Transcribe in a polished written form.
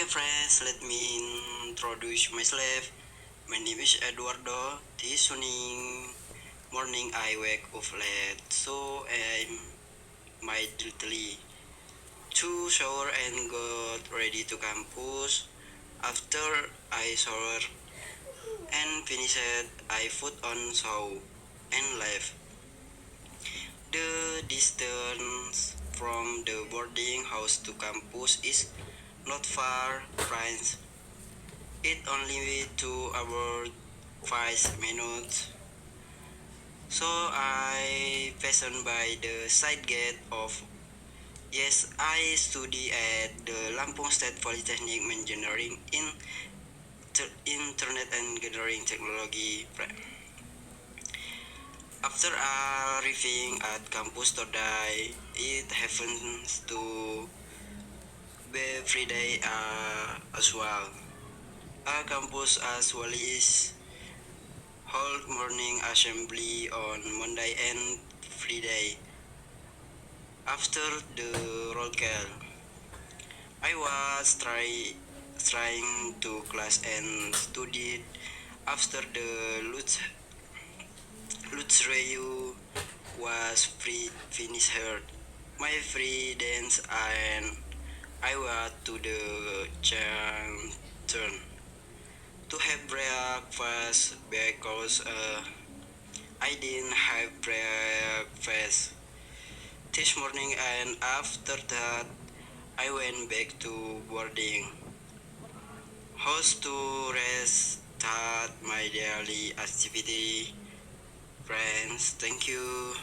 Okay friends, let me introduce myself. My name is Eduardo. This morning I wake up late, so I'm immediately to shower and got ready to campus. After I shower and finished, I put on show and left. The distance from the boarding house to campus is not far, friends. It only took about 5 minutes. So I passed by the side gate of yes, I study at the Lampung State Polytechnic Engineering in Internet and Engineering Technology. After arriving at campus today, it happens to be Friday as well. Our campus as well is hold morning assembly on Monday and Friday. After the roll call, I was trying to class and studied. After the Lutz review was finished her. My free dance and I went to the turn to have breakfast because I didn't have breakfast this morning, and after that I went back to boarding house to restart my daily activity. Friends, thank you.